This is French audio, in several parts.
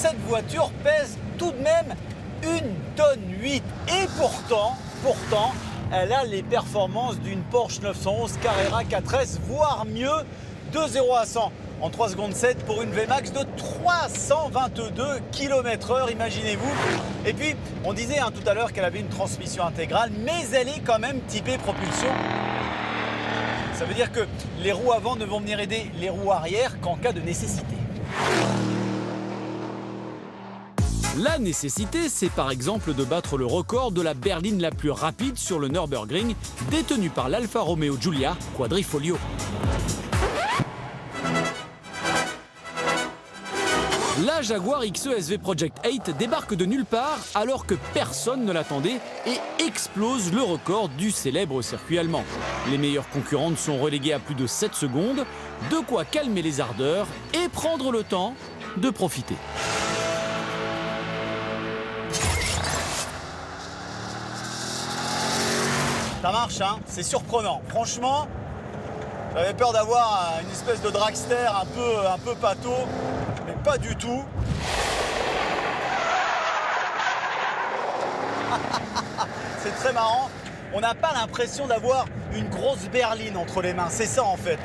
cette voiture pèse tout de même 1,8 tonne. Et pourtant, elle a les performances d'une Porsche 911 Carrera 4S, voire mieux, de 0 à 100 en 3 secondes 7 pour une VMAX de 322 km/h, imaginez-vous. Et puis, on disait tout à l'heure qu'elle avait une transmission intégrale, mais elle est quand même typée propulsion. Ça veut dire que les roues avant ne vont venir aider les roues arrière qu'en cas de nécessité. La nécessité, c'est par exemple de battre le record de la berline la plus rapide sur le Nürburgring, détenu par l'Alfa Romeo Giulia Quadrifoglio. La Jaguar XE SV Project 8 débarque de nulle part alors que personne ne l'attendait et explose le record du célèbre circuit allemand. Les meilleures concurrentes sont reléguées à plus de 7 secondes, de quoi calmer les ardeurs et prendre le temps de profiter. Ça marche, c'est surprenant. Franchement, j'avais peur d'avoir une espèce de dragster un peu pâteau, mais pas du tout. C'est très marrant. On n'a pas l'impression d'avoir une grosse berline entre les mains. C'est ça en fait.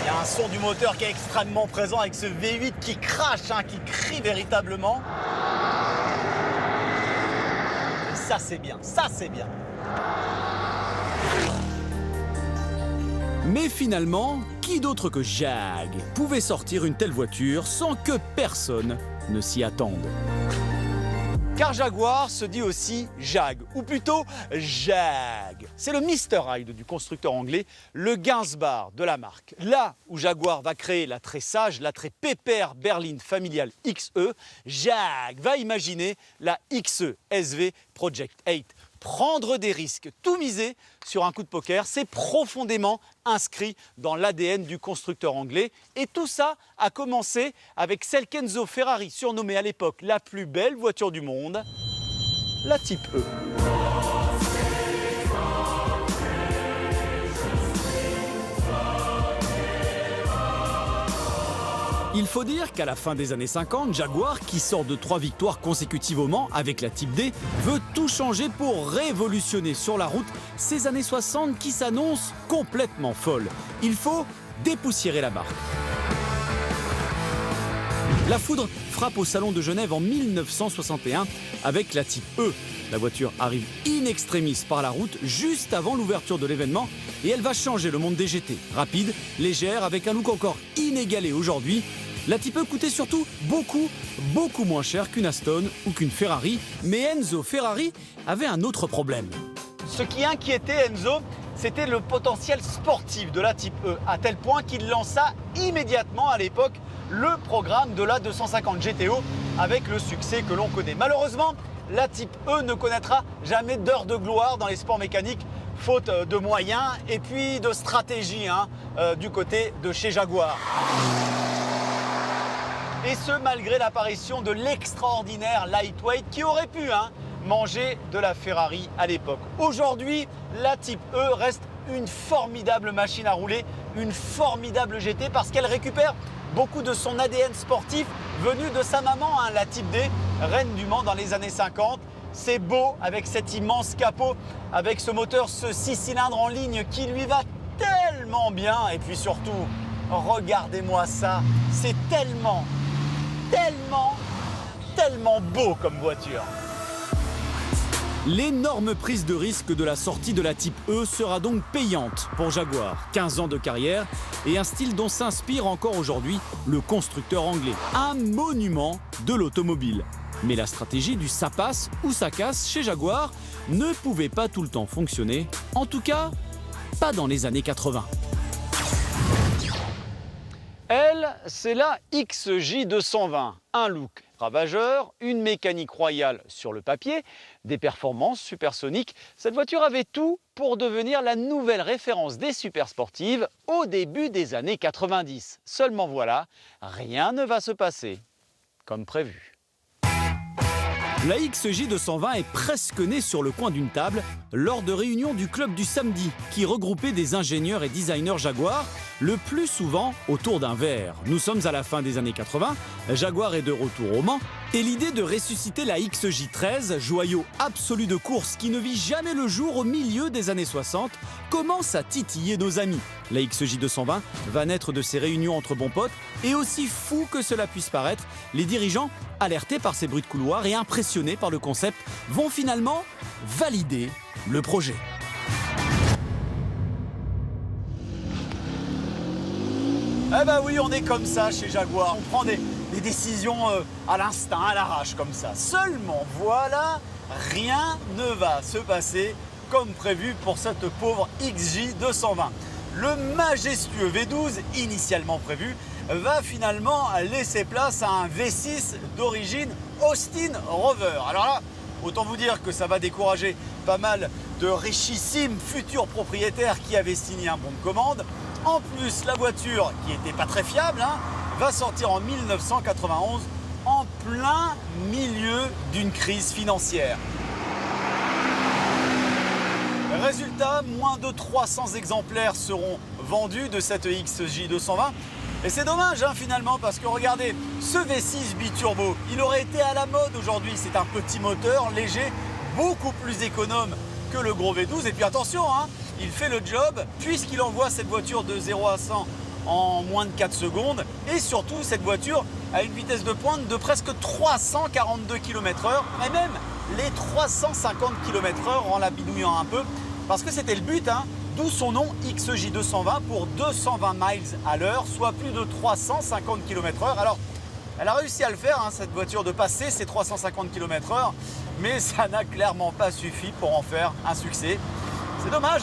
Il y a un son du moteur qui est extrêmement présent avec ce V8 qui crache, qui crie véritablement. Et ça c'est bien, ça c'est bien. Mais finalement, qui d'autre que Jag pouvait sortir une telle voiture sans que personne ne s'y attende? Car Jaguar se dit aussi Jag, ou plutôt Jag. C'est le Mr. Hyde du constructeur anglais, le Gainsbourg de la marque. Là où Jaguar va créer la très sage, la très pépère berline familiale XE, Jag va imaginer la XE SV Project 8. Prendre des risques, tout miser sur un coup de poker, c'est profondément inscrit dans l'ADN du constructeur anglais. Et tout ça a commencé avec celle qu'Enzo Ferrari surnommée à l'époque la plus belle voiture du monde, la Type E. Il faut dire qu'à la fin des années 50, Jaguar, qui sort de 3 victoires consécutives au Mans avec la Type D, veut tout changer pour révolutionner sur la route ces années 60 qui s'annoncent complètement folles. Il faut dépoussiérer la marque. La foudre frappe au Salon de Genève en 1961 avec la Type E. La voiture arrive in extremis par la route juste avant l'ouverture de l'événement et elle va changer le monde des GT. Rapide, légère, avec un look encore inégalé aujourd'hui, la Type E coûtait surtout beaucoup moins cher qu'une Aston ou qu'une Ferrari. Mais Enzo Ferrari avait un autre problème. Ce qui inquiétait Enzo, c'était le potentiel sportif de la Type E, à tel point qu'il lança immédiatement à l'époque le programme de la 250 GTO avec le succès que l'on connaît. Malheureusement, la Type E ne connaîtra jamais d'heure de gloire dans les sports mécaniques, faute de moyens et puis de stratégie du côté de chez Jaguar. Et ce, malgré l'apparition de l'extraordinaire lightweight qui aurait pu manger de la Ferrari à l'époque. Aujourd'hui, la Type E reste une formidable machine à rouler, une formidable GT parce qu'elle récupère beaucoup de son ADN sportif venu de sa maman, la Type D, reine du Mans dans les années 50. C'est beau avec cet immense capot, avec ce moteur, ce 6 cylindres en ligne qui lui va tellement bien. Et puis surtout, regardez-moi ça, c'est tellement beau comme voiture. L'énorme prise de risque de la sortie de la Type E sera donc payante pour Jaguar. 15 ans de carrière et un style dont s'inspire encore aujourd'hui le constructeur anglais. Un monument de l'automobile. Mais la stratégie du ça passe ou ça casse chez Jaguar ne pouvait pas tout le temps fonctionner. En tout cas, pas dans les années 80. Elle, c'est la XJ220. Un look ravageur, une mécanique royale sur le papier, des performances supersoniques. Cette voiture avait tout pour devenir la nouvelle référence des supersportives au début des années 90. Seulement voilà, rien ne va se passer comme prévu. La XJ220 est presque née sur le coin d'une table lors de réunions du club du samedi qui regroupait des ingénieurs et designers Jaguar. le plus souvent autour d'un verre. Nous sommes à la fin des années 80, Jaguar est de retour au Mans, et l'idée de ressusciter la XJ13, joyau absolu de course qui ne vit jamais le jour au milieu des années 60, commence à titiller nos amis. La XJ220 va naître de ces réunions entre bons potes, et aussi fou que cela puisse paraître, les dirigeants, alertés par ces bruits de couloir et impressionnés par le concept, vont finalement valider le projet. Eh ben oui, on est comme ça chez Jaguar. On prend des décisions à l'instinct, à l'arrache comme ça. Seulement, voilà, rien ne va se passer comme prévu pour cette pauvre XJ220. Le majestueux V12, initialement prévu, va finalement laisser place à un V6 d'origine Austin Rover. Alors là, autant vous dire que ça va décourager pas mal de richissimes futurs propriétaires qui avaient signé un bon de commande. En plus, la voiture, qui n'était pas très fiable, va sortir en 1991 en plein milieu d'une crise financière. Résultat, moins de 300 exemplaires seront vendus de cette XJ220. Et c'est dommage finalement parce que regardez, ce V6 biturbo, il aurait été à la mode aujourd'hui. C'est un petit moteur léger, beaucoup plus économe que le gros V12. Et puis attention, il fait le job puisqu'il envoie cette voiture de 0 à 100 en moins de 4 secondes. Et surtout, cette voiture a une vitesse de pointe de presque 342 km/h. Et même les 350 km/h en la bidouillant un peu. Parce que c'était le but, d'où son nom XJ220 pour 220 miles à l'heure, soit plus de 350 km/h. Alors, elle a réussi à le faire, cette voiture, de passer ces 350 km/h, mais ça n'a clairement pas suffi pour en faire un succès. C'est dommage,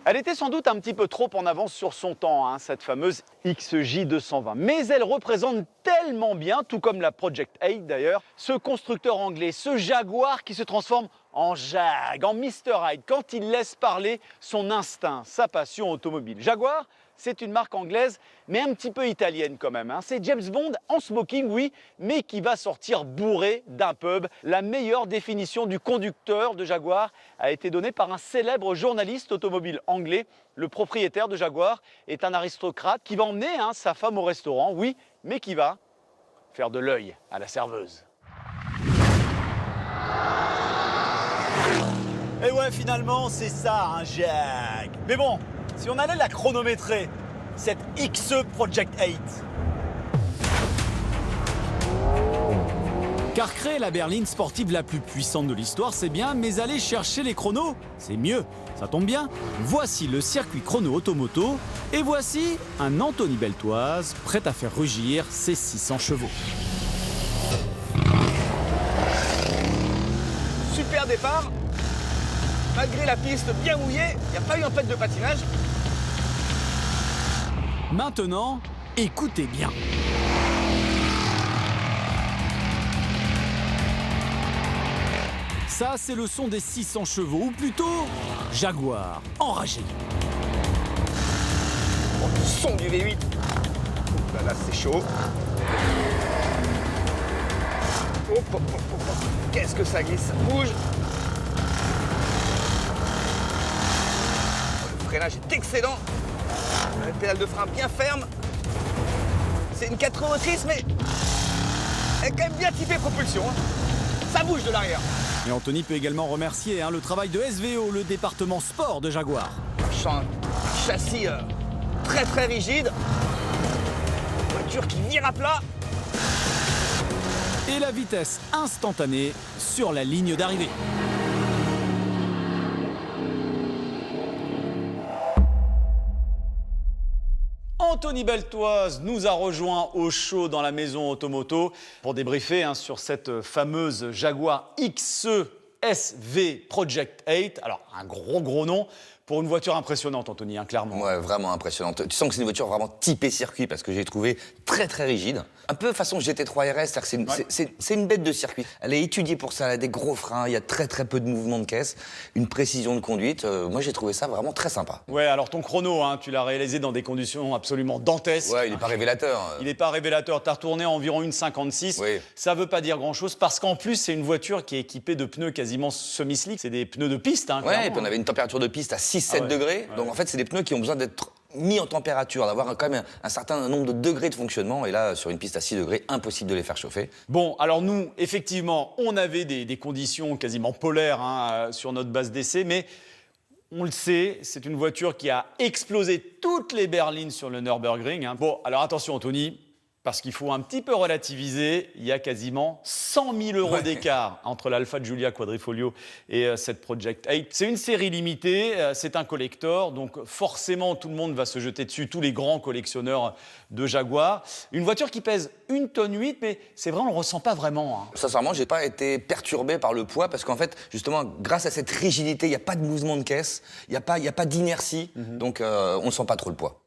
Elle était sans doute un petit peu trop en avance sur son temps, cette fameuse XJ220. Mais elle représente tellement bien, tout comme la Project 8 d'ailleurs, ce constructeur anglais, ce Jaguar qui se transforme en Jag, en Mr. Hyde, quand il laisse parler son instinct, sa passion automobile. Jaguar, c'est une marque anglaise, mais un petit peu italienne quand même. C'est James Bond en smoking, oui, mais qui va sortir bourré d'un pub. La meilleure définition du conducteur de Jaguar a été donnée par un célèbre journaliste automobile anglais. Le propriétaire de Jaguar est un aristocrate qui va emmener sa femme au restaurant, oui, mais qui va faire de l'œil à la serveuse. Et ouais, finalement, c'est ça, un Jag. Mais bon, si on allait la chronométrer, cette XE Project 8. Car créer la berline sportive la plus puissante de l'histoire, c'est bien, mais aller chercher les chronos, c'est mieux. Ça tombe bien, voici le circuit chrono Automoto, et voici un Anthony Beltoise prêt à faire rugir ses 600 chevaux. Super départ. Malgré la piste bien mouillée, il n'y a pas eu un pet de patinage. Maintenant, écoutez bien. Ça, c'est le son des 600 chevaux, ou plutôt Jaguar, enragé. Oh, le son du V8. Ouh là, c'est chaud. Hop, hop, hop, hop. Qu'est-ce que ça glisse, ça bouge. Le freinage est excellent. La pédale de frein bien ferme. C'est une 4 roues motrices, mais elle est quand même bien typée propulsion. Ça bouge de l'arrière. Et Anthony peut également remercier le travail de SVO, le département sport de Jaguar. Un châssis très très rigide. Voiture qui vire à plat. Et la vitesse instantanée sur la ligne d'arrivée. Anthony Beltoise nous a rejoint au show dans la maison Automoto pour débriefer sur cette fameuse Jaguar XE SV Project 8. Alors, un gros nom pour une voiture impressionnante, Anthony, clairement. Ouais, vraiment impressionnante. Tu sens que c'est une voiture vraiment typée circuit parce que j'ai trouvé très très rigide. Un peu façon GT3 RS, c'est-à-dire que c'est une bête de circuit. Elle est étudiée pour ça, elle a des gros freins, il y a très peu de mouvements de caisse, une précision de conduite. Moi j'ai trouvé ça vraiment très sympa. Ouais, alors ton chrono, tu l'as réalisé dans des conditions absolument dantesques. Ouais, il n'est pas révélateur. Il n'est pas révélateur. Tu as retourné à environ 1,56. Oui. Ça ne veut pas dire grand-chose parce qu'en plus, c'est une voiture qui est équipée de pneus quasi quasiment semi-slick. C'est des pneus de piste, hein, Ouais, clairement, et puis on avait une température de piste à 6-7 ouais. degrés. Ouais. Donc en fait, c'est des pneus qui ont besoin d'être mis en température, d'avoir quand même un certain nombre de degrés de fonctionnement. Et là, sur une piste à 6 degrés, impossible de les faire chauffer. Bon, alors nous, effectivement, on avait des conditions quasiment polaires hein, sur notre base d'essai, mais on le sait, c'est une voiture qui a explosé toutes les berlines sur le Nürburgring. Hein. Bon, alors attention, Anthony, parce qu'il faut un petit peu relativiser, il y a quasiment 100 000 euros d'écart entre l'Alfa Giulia Quadrifoglio et cette Project 8. C'est une série limitée, c'est un collector, donc forcément tout le monde va se jeter dessus, tous les grands collectionneurs de Jaguar. Une voiture qui pèse 1,8 tonne, mais c'est vrai, on ne le ressent pas vraiment. Hein. Sincèrement, j'ai pas été perturbé par le poids parce qu'en fait, justement, grâce à cette rigidité, il n'y a pas de mouvement de caisse, il n'y a pas d'inertie, donc on ne sent pas trop le poids.